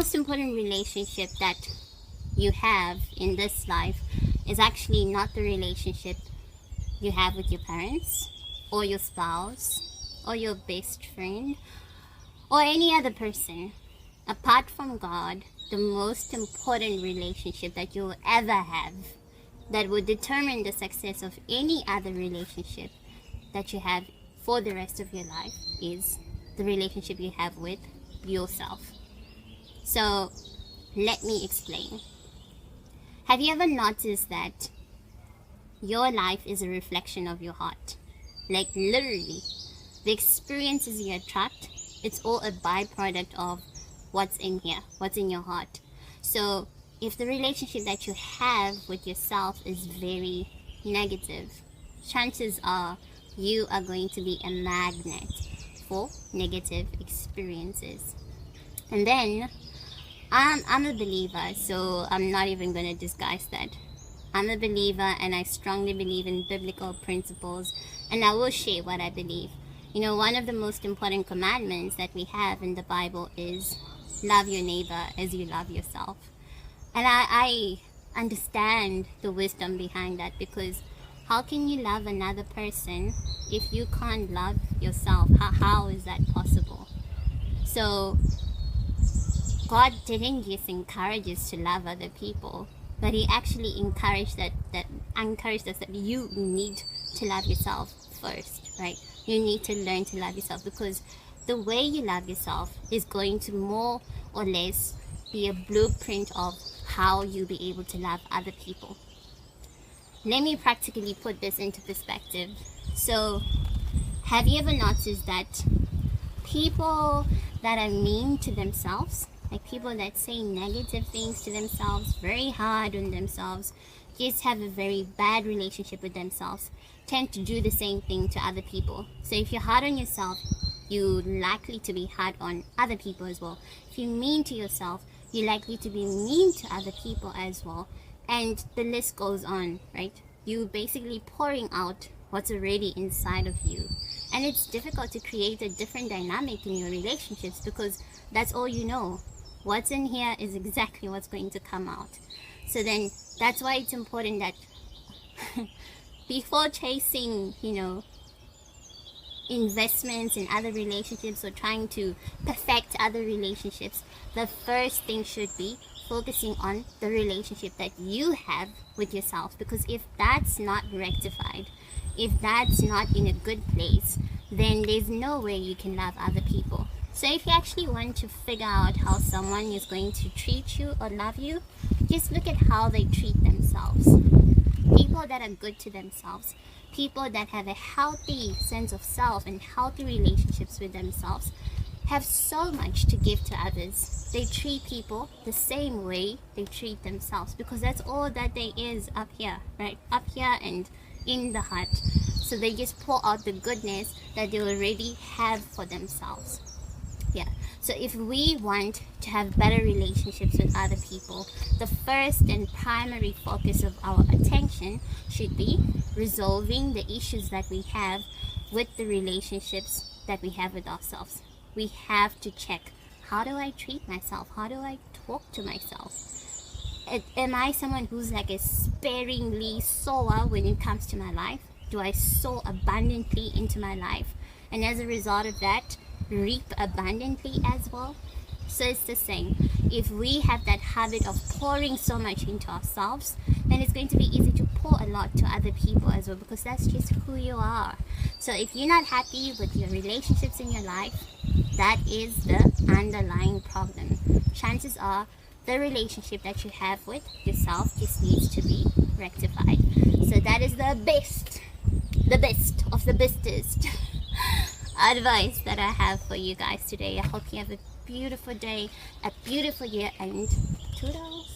most important relationship that you have in this life is actually not the relationship you have with your parents or your spouse or your best friend or any other person. Apart from God, the most important relationship that you will ever have that would determine the success of any other relationship that you have for the rest of your life is the relationship you have with yourself. So let me explain. Have you ever noticed that your life is a reflection of your heart? Like literally, the experiences you attract, it's all a byproduct of what's in here, what's in your heart. So if the relationship that you have with yourself is very negative, chances are you are going to be a magnet for negative experiences. And then I'm a believer, so I'm not even going to disguise that. I'm a believer and I strongly believe in biblical principles, and I will share what I believe. You know, one of the most important commandments that we have in the Bible is love your neighbor as you love yourself. And I understand the wisdom behind that, because how can you love another person if you can't love yourself? How is that possible? So God didn't just encourage us to love other people, but He actually encouraged us that you need to love yourself first, right? You need to learn to love yourself, because the way you love yourself is going to more or less be a blueprint of how you'll be able to love other people. Let me practically put this into perspective. So, have you ever noticed that people that are mean to themselves, like people that say negative things to themselves, very hard on themselves, just have a very bad relationship with themselves, tend to do the same thing to other people. So if you're hard on yourself, you're likely to be hard on other people as well. If you're mean to yourself, you're likely to be mean to other people as well. And the list goes on, right? You're basically pouring out what's already inside of you. And it's difficult to create a different dynamic in your relationships, because that's all you know. What's in here is exactly what's going to come out. So then that's why it's important that before chasing, investments in other relationships or trying to perfect other relationships, the first thing should be focusing on the relationship that you have with yourself. Because if that's not rectified, if that's not in a good place, then there's no way you can love other people. So if you actually want to figure out how someone is going to treat you or love you, just look at how they treat themselves. People that are good to themselves, people that have a healthy sense of self and healthy relationships with themselves, have so much to give to others. They treat people the same way they treat themselves, because that's all that there is up here, right? Up here and in the heart. So they just pour out the goodness that they already have for themselves. Yeah. So if we want to have better relationships with other people, the first and primary focus of our attention should be resolving the issues that we have with the relationships that we have with ourselves. We have to check, how do I treat myself? How do I talk to myself? Am I someone who's like a sparingly sower when it comes to my life? Do I sow abundantly into my life? And as a result of that, reap abundantly as well? So it's the same. If we have that habit of pouring so much into ourselves, then it's going to be easy to pour a lot to other people as well, because that's just who you are. So if you're not happy with your relationships in your life, that is the underlying problem. Chances are the relationship that you have with yourself just needs to be rectified. So that is the best of the bestest advice that I have for you guys today. I hope you have a beautiful day, a beautiful year, and toodles.